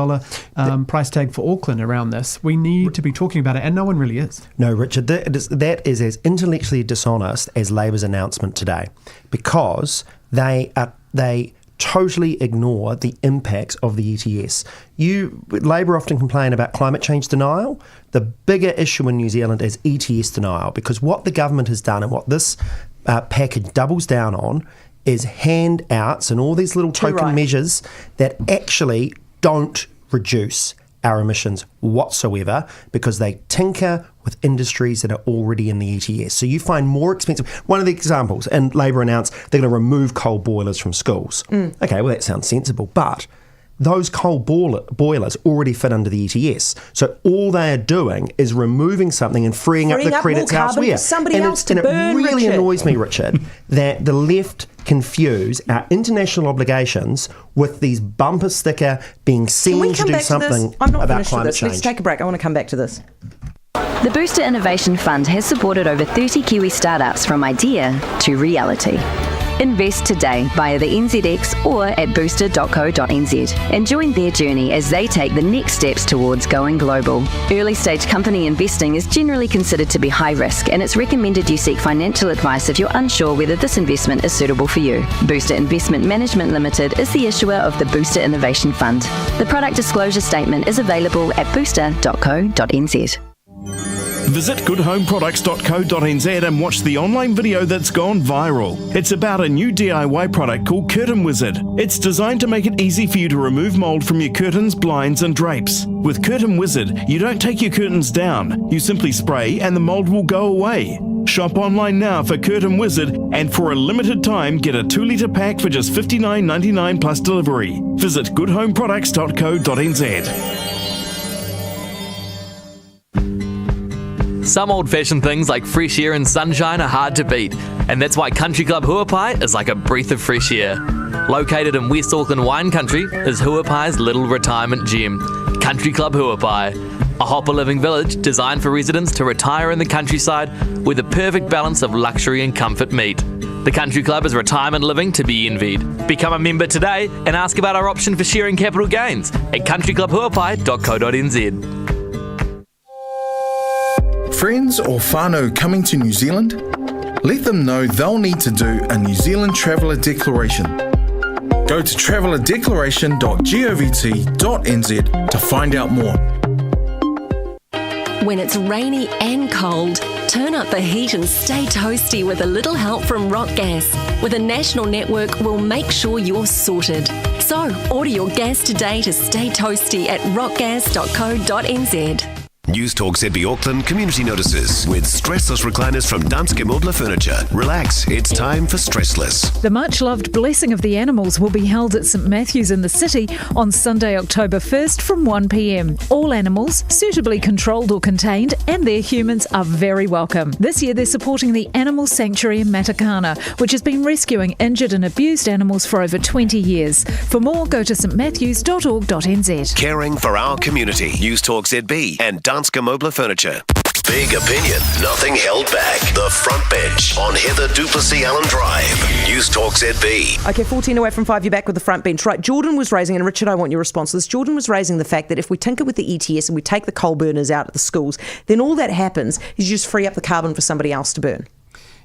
price tag for Auckland around this. We need to be talking about it, and no one really is. No, Richard, that is as intellectually dishonest as Labour's announcement today, because they totally ignore the impacts of the ETS. Labour often complain about climate change denial. The bigger issue in New Zealand is ETS denial, because what the government has done and what this package doubles down on is handouts and all these little token measures that actually don't reduce our emissions whatsoever, because they tinker with industries that are already in the ETS. So you find more expensive. One of the examples, and Labour announced they're going to remove coal boilers from schools. Okay, well, that sounds sensible, but those coal boilers already fit under the ETS. So all they are doing is removing something and freeing up the credits elsewhere. And it really annoys me, Richard, that the left confuse our international obligations with these bumper sticker being seen to do something about climate change. Let's take a break. I want to come back to this. The Booster Innovation Fund has supported over 30 Kiwi startups from idea to reality. Invest today via the NZX or at booster.co.nz and join their journey as they take the next steps towards going global. Early stage company investing is generally considered to be high risk, and it's recommended you seek financial advice if you're unsure whether this investment is suitable for you. Booster Investment Management Limited is the issuer of the Booster Innovation Fund. The product disclosure statement is available at booster.co.nz. Visit goodhomeproducts.co.nz and watch the online video that's gone viral. It's about a new DIY product called Curtain Wizard. It's designed to make it easy for you to remove mold from your curtains, blinds and drapes. With Curtain Wizard, you don't take your curtains down. You simply spray and the mold will go away. Shop online now for Curtain Wizard, and for a limited time get a 2-litre pack for just $59.99 plus delivery. Visit goodhomeproducts.co.nz. Some old-fashioned things like fresh air and sunshine are hard to beat, and that's why Country Club Huapai is like a breath of fresh air. Located in West Auckland wine country is Huapai's little retirement gem, Country Club Huapai, a hopper living village designed for residents to retire in the countryside with a perfect balance of luxury and comfort meet. The Country Club is retirement living to be envied. Become a member today and ask about our option for sharing capital gains at countryclubhuapai.co.nz. Friends or whānau coming to New Zealand? Let them know they'll need to do a New Zealand Traveller Declaration. Go to travelerdeclaration.govt.nz to find out more. When it's rainy and cold, turn up the heat and stay toasty with a little help from Rock Gas. With a national network, we'll make sure you're sorted. So, order your gas today to stay toasty at rockgas.co.nz. News Talk ZB Auckland community notices with stressless recliners from Danske Møbler Furniture. Relax, it's time for Stressless. The much-loved Blessing of the Animals will be held at St Matthew's in the city on Sunday, October 1st from 1 p.m. All animals, suitably controlled or contained, and their humans are very welcome. This year they're supporting the Animal Sanctuary in Matakana, which has been rescuing injured and abused animals for over 20 years. For more, go to stmatthews.org.nz. Caring for our community. News Talk ZB and Danske Møbler Furniture. Big opinion, nothing held back. The Front Bench on Heather Plessis-Allan Drive. News Talk ZB. Okay, 14 away from 5, you're back with the Front Bench. Right, Jordan was raising, and Richard, I want your response to this. Jordan was raising the fact that if we tinker with the ETS and we take the coal burners out of the schools, then all that happens is you just free up the carbon for somebody else to burn.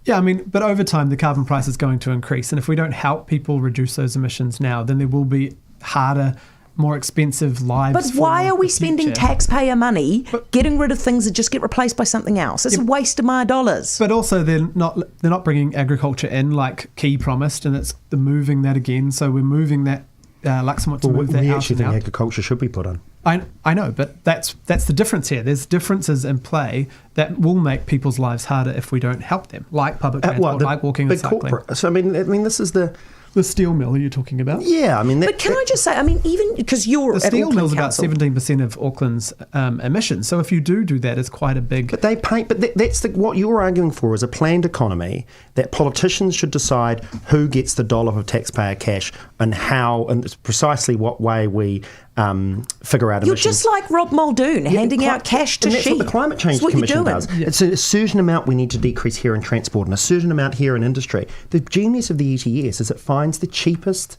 Yeah, I mean, but over time, the carbon price is going to increase. And if we don't help people reduce those emissions now, then there will be harder, more expensive lives. But why are we spending taxpayer money getting rid of things that just get replaced by something else? It's a waste of my dollars. But also they're not bringing agriculture in like Key promised, and it's the moving that again. So we're moving that. Luxon wants to move that out. We actually think agriculture should be put on. I know, but that's the difference here. There's differences in play that will make people's lives harder if we don't help them, like public transport, like walking and cycling. So I mean, this is the steel mill you're talking about? Yeah, I mean... But can I just say, I mean, even because you're the at steel mill's Council, about 17% of Auckland's emissions. So if you do that, it's quite a big... But they pay... But that's what you're arguing for is a planned economy that politicians should decide who gets the dollar of taxpayer cash and how and precisely what way we figure out You're emissions. just like Rob Muldoon, handing out cash to and that's sheep. what the Climate Change Commission does. It's a certain amount we need to decrease here in transport and a certain amount here in industry. The genius of the ETS is it finds the cheapest,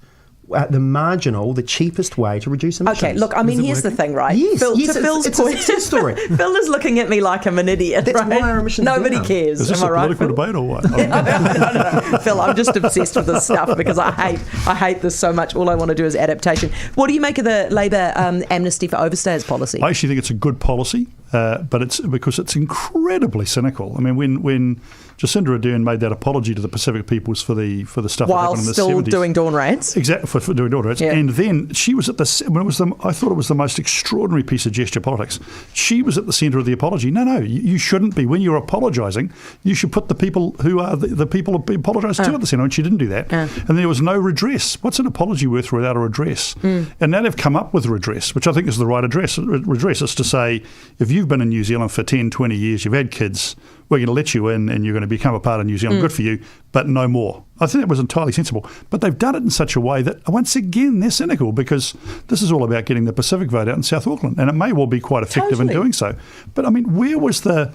the cheapest way to reduce emissions. Okay, look, I mean, here's the thing, right? Yes, Phil, yes, to Phil's it's point, a success story. Phil is looking at me like I'm an idiot. That's right? why our emissions Nobody down. cares. Is this Am I a right, political Phil? debate or what? No. Phil, I'm just obsessed with this stuff because I hate this so much. All I want to do is adaptation. What do you make of the Labour amnesty for overstayers policy? I actually think it's a good policy, but it's because it's incredibly cynical. I mean, when Jacinda Ardern made that apology to the Pacific Peoples for the stuff that happened in the 70s. While still doing dawn raids. Exactly, for doing dawn raids. Yeah. And then she was at I thought it was the most extraordinary piece of gesture politics. She was at the centre of the apology. No, you shouldn't be. When you're apologising, you should put the people who are the people who apologise to at the centre, and she didn't do that. And there was no redress. What's an apology worth without a redress? And now they've come up with redress, which I think is the right redress is to say, if you've been in New Zealand for 10, 20 years, you've had kids, we're going to let you in and you're going to become a part of New Zealand. Good for you, but no more. I think that was entirely sensible. But they've done it in such a way that, once again, they're cynical because this is all about getting the Pacific vote out in South Auckland, and it may well be quite effective in doing so. But, I mean, where was the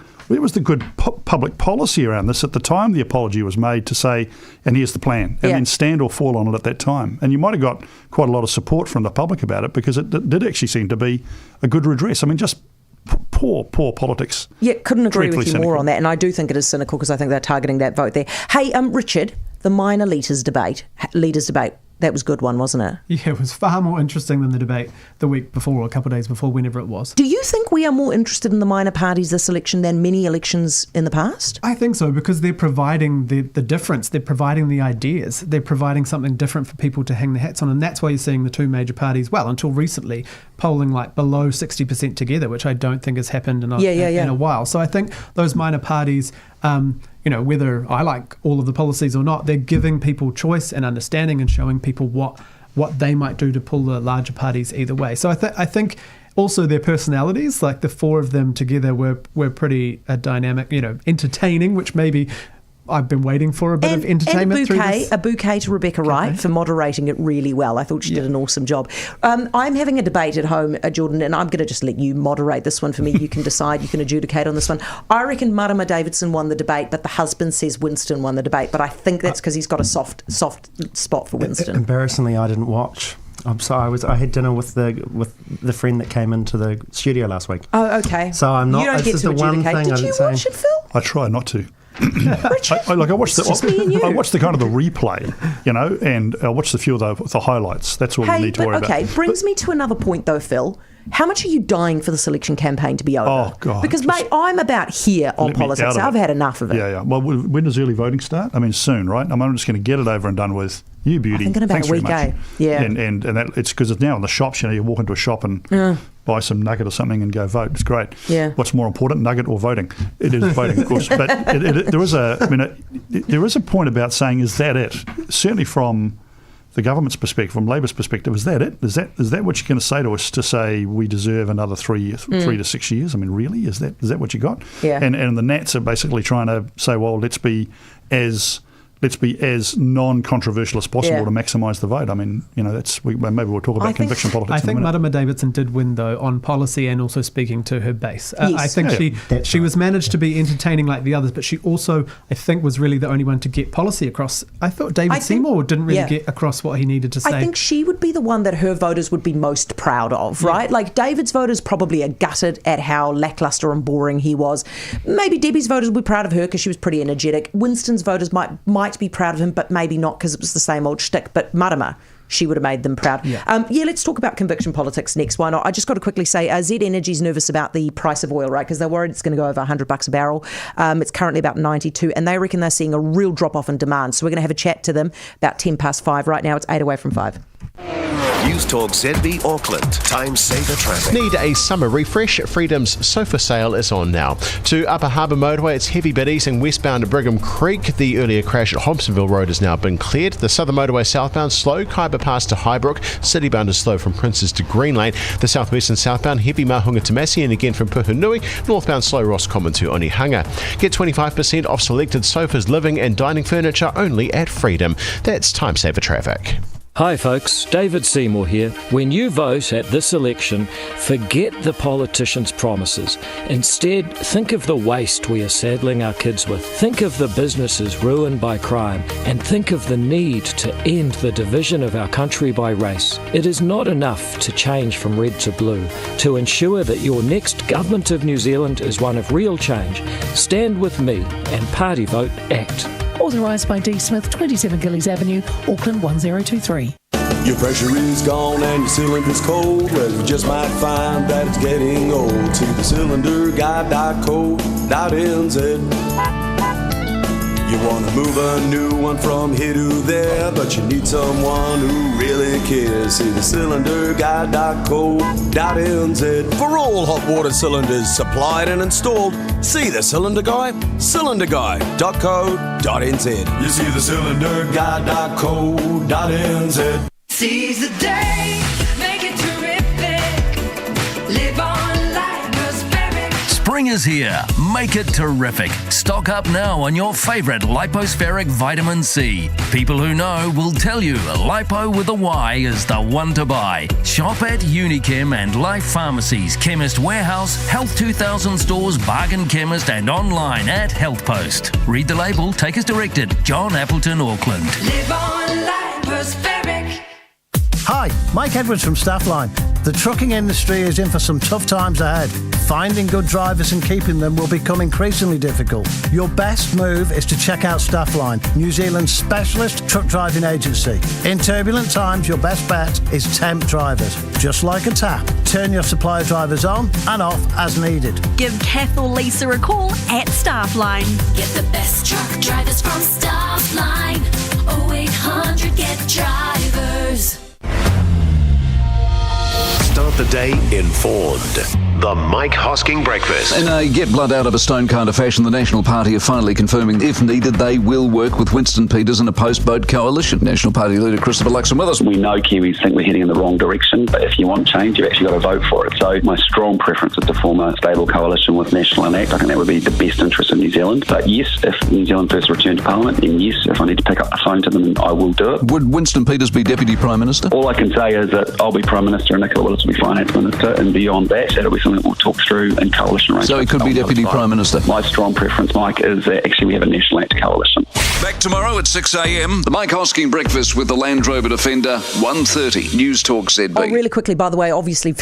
good public policy around this at the time the apology was made to say, and here's the plan, and then stand or fall on it at that time? And you might have got quite a lot of support from the public about it because it did actually seem to be a good redress. I mean, just poor politics. Yeah, couldn't agree with you cynical. more on that. And I do think it is cynical because I think they're targeting that vote there. Hey, Richard, the minor leaders debate, that was a good one, wasn't it? Yeah, it was far more interesting than the debate the week before or a couple of days before, whenever it was. Do you think we are more interested in the minor parties this election than many elections in the past? I think so, because they're providing the difference. They're providing the ideas. They're providing something different for people to hang their hats on. And that's why you're seeing the two major parties, well, until recently, polling like below 60% together, which I don't think has happened in a while. So I think those minor parties, whether I like all of the policies or not, they're giving people choice and understanding and showing people what they might do to pull the larger parties either way. So I think also their personalities, like the four of them together, were pretty dynamic, entertaining, which maybe I've been waiting for a bit of entertainment through this. A bouquet to Rebecca Wright for moderating it really well. I thought she did an awesome job. I'm having a debate at home, Jordan, and I'm going to just let you moderate this one for me. You can decide, you can adjudicate on this one. I reckon Marama Davidson won the debate, but the husband says Winston won the debate. But I think that's because he's got a soft spot for Winston. Embarrassingly, I didn't watch. I'm sorry. I had dinner with the friend that came into the studio last week. Oh, okay. So I'm not. You don't get to adjudicate. Did you watch it, Phil? I try not to. Richard, I watched I watched the kind of the replay, and I watched a few of the highlights. That's all you need to worry about. Okay, brings me to another point though, Phil. How much are you dying for the election campaign to be over? Oh, God. Because, mate, I'm about here on politics. I've had enough of it. Yeah. Well, when does early voting start? I mean, soon, right? I'm just going to get it over and done with. You beauty. I'm thinking about a week, Yeah. And that, it's because it's now in the shops. You walk into a shop and buy some nugget or something and go vote. It's great. Yeah. What's more important, nugget or voting? It is voting, of course. But there is a point about saying, is that it? Certainly from the government's perspective, from Labor's perspective, is that it? Is that what you're going to say to us, to say we deserve another 3 to 6 years? I mean, really? Is that what you got? Yeah. And the Nats are basically trying to say, well, let's be as non-controversial as possible to maximise the vote. I mean, maybe we'll talk about conviction politics. I think Marama Davidson did win though on policy and also speaking to her base. Yes. I think she was managed to be entertaining like the others, but she also, I think, was really the only one to get policy across. I thought David Seymour didn't really get across what he needed to say. I think she would be the one that her voters would be most proud of, right? Like David's voters probably are gutted at how lacklustre and boring he was. Maybe Debbie's voters would be proud of her because she was pretty energetic. Winston's voters might be proud of him, but maybe not because it was the same old shtick. But Marama, she would have made them proud. Let's talk about conviction politics next. Why not? I just got to quickly say, Z Energy's nervous about the price of oil, right? Because they're worried it's going to go over $100 a barrel. It's currently about 92, and they reckon they're seeing a real drop-off in demand. So we're going to have a chat to them about 5:10. Right now, it's 8 away from 5. News Talk ZB Auckland. Time saver traffic. Need a summer refresh? Freedom's sofa sale is on now. To Upper Harbour Motorway, it's heavy but easing westbound to Brigham Creek. The earlier crash at Hobsonville Road has now been cleared. The Southern Motorway southbound slow, Kaiba Pass to Highbrook. Citybound is slow from Princes to Green Lane. The southwestern southbound heavy Mahunga to Massey, and again from Puhunui. Northbound slow Roscommon to Onehunga. Get 25% off selected sofas, living and dining furniture only at Freedom. That's time saver traffic. Hi folks, David Seymour here. When you vote at this election, forget the politicians' promises. Instead, think of the waste we are saddling our kids with. Think of the businesses ruined by crime. And think of the need to end the division of our country by race. It is not enough to change from red to blue. To ensure that your next Government of New Zealand is one of real change, stand with me and Party Vote Act. Authorised by D. Smith, 27 Gillies Avenue, Auckland 1023. Your pressure is gone and your cylinder's cold. Well, you just might find that it's getting old. See the cylinderguide.co.nz. You want to move a new one from here to there, but you need someone who really cares. See the cylinderguide.co.nz. For all hot water cylinders supplied and installed, see the Cylinder Guy, cylinderguide.co.nz. You see the cylinderguide.co.nz. Seize the day, make it terrific. Live on light, prosperity. Spring is here. Make it terrific. Stock up now on your favourite lipospheric vitamin C. People who know will tell you lipo with a Y is the one to buy. Shop at Unichem and Life Pharmacies, Chemist Warehouse, Health 2000 stores, Bargain Chemist and online at Health Post. Read the label, take as directed. John Appleton, Auckland. Live on light, prosperity. Hi, Mike Edwards from Staffline. The trucking industry is in for some tough times ahead. Finding good drivers and keeping them will become increasingly difficult. Your best move is to check out Staffline, New Zealand's specialist truck driving agency. In turbulent times, your best bet is temp drivers. Just like a tap, turn your supply drivers on and off as needed. Give Kath or Lisa a call at Staffline. Get the best truck drivers from Staffline. 0800 get drivers. Start the day informed. The Mike Hosking Breakfast. In a get blood out of a stone kind of fashion, the National Party are finally confirming, if needed, they will work with Winston Peters in a post-vote coalition. National Party leader Christopher Luxon with us. We know Kiwis think we're heading in the wrong direction, but if you want change, you've actually got to vote for it. So my strong preference is to form a stable coalition with National and ACT. I think that would be the best interest of New Zealand. But yes, if New Zealand first return to Parliament, then yes, if I need to pick up the phone to them, I will do it. Would Winston Peters be Deputy Prime Minister? All I can say is that I'll be Prime Minister and Nicola Willis will be Finance Minister, and beyond that, that'll be something we'll talk through in coalition arrangements. So he could be Deputy Prime Minister. My strong preference, Mike, is that actually we have a National ACT coalition. Back tomorrow at 6 a.m. The Mike Hosking Breakfast with the Land Rover Defender, 1:30. News Talk ZB. Oh, really quickly, by the way, obviously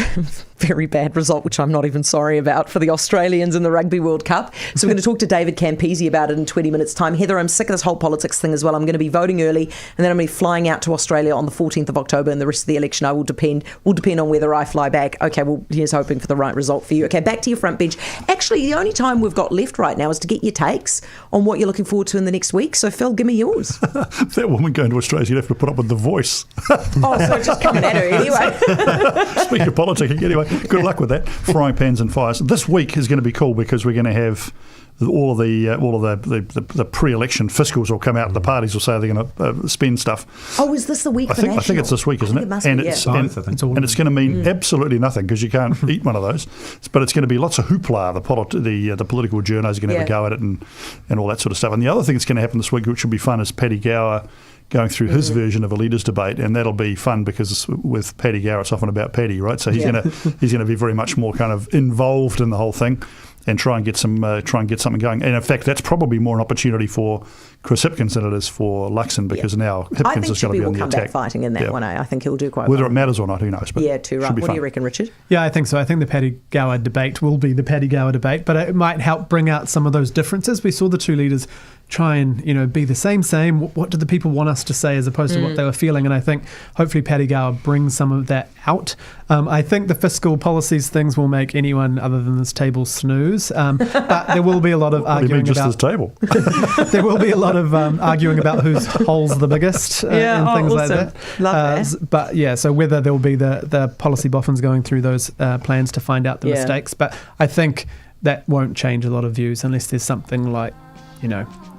very bad result, which I'm not even sorry about, for the Australians in the Rugby World Cup. So we're going to talk to David Campese about it in 20 minutes' time. Heather, I'm sick of this whole politics thing as well. I'm going to be voting early, and then I'm going to be flying out to Australia on the 14th of October, and the rest of the election will depend on whether I fly back. Okay, well, here's hoping for the right result for you. Okay, back to your front bench. Actually, the only time we've got left right now is to get your takes on what you're looking forward to in the next week. So, Phil, give me yours. That woman going to Australia, you'd have to put up with The Voice. Oh, so just coming at her anyway. Speaking of politicking, anyway, good luck with that. Frying pans and fires. This week is going to be cool because we're going to have all of the pre-election fiscals will come out. The parties will say they're going to spend stuff. Oh, is this the week? I think it's this week, isn't it? It must and be, it's yeah. and it's going to mean absolutely nothing because you can't eat one of those. But it's going to be lots of hoopla. The political journos are going to have a go at it and all that sort of stuff. And the other thing that's going to happen this week, which will be fun, is Paddy Gower going through his version of a leaders' debate, and that'll be fun because with Paddy Gower, it's often about Paddy, right? So he's going to be very much more kind of involved in the whole thing and try and get something going. And in fact, that's probably more an opportunity for Chris Hipkins than it is for Luxon because now Hipkins is going to be on the attack. I think Chippy will come back fighting in that one. I think he'll do quite well. Whether it matters or not, who knows? But yeah, too right. What do you reckon, Richard? Yeah, I think so. I think the Paddy Gower debate will be the Paddy Gower debate, but it might help bring out some of those differences. We saw the two leaders try and be the same. What do the people want us to say as opposed to what they were feeling? And I think hopefully Paddy Gower brings some of that out. I think the fiscal policies things will make anyone other than this table snooze. But there will be a lot of arguing just about this table. There will be a lot of arguing about whose hole's the biggest and things like that. Love that. But yeah, so whether there will be the policy boffins going through those plans to find out the mistakes. But I think that won't change a lot of views unless there's something like,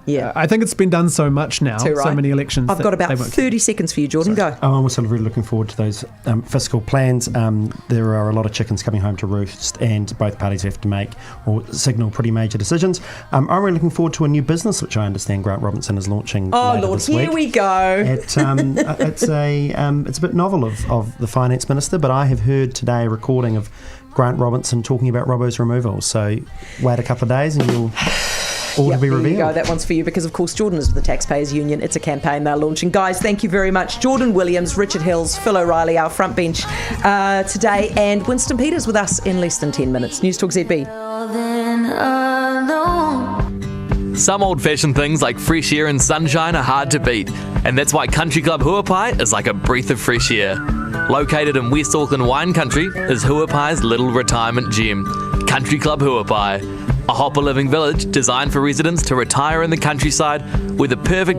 Yeah. I think it's been done so much now, Too right. so many elections. I've got about 30 seconds for you, Jordan. Go. I'm also really looking forward to those fiscal plans. There are a lot of chickens coming home to roost, and both parties have to make or signal pretty major decisions. I'm really looking forward to a new business, which I understand Grant Robinson is launching. Oh Lord, here we go. It's a bit novel of the finance minister, but I have heard today a recording of Grant Robinson talking about Robbo's removal. So wait a couple of days and you'll all to be revealed. There you go. That one's for you because, of course, Jordan is with the Taxpayers Union. It's a campaign they're launching. Guys, thank you very much. Jordan Williams, Richard Hills, Phil O'Reilly, our front bench today, and Winston Peters with us in less than 10 minutes. News Talk ZB. Some old-fashioned things like fresh air and sunshine are hard to beat, and that's why Country Club Huapai is like a breath of fresh air. Located in West Auckland wine country is Huapai's little retirement gem, Country Club Huapai. A hopper living village designed for residents to retire in the countryside with a perfect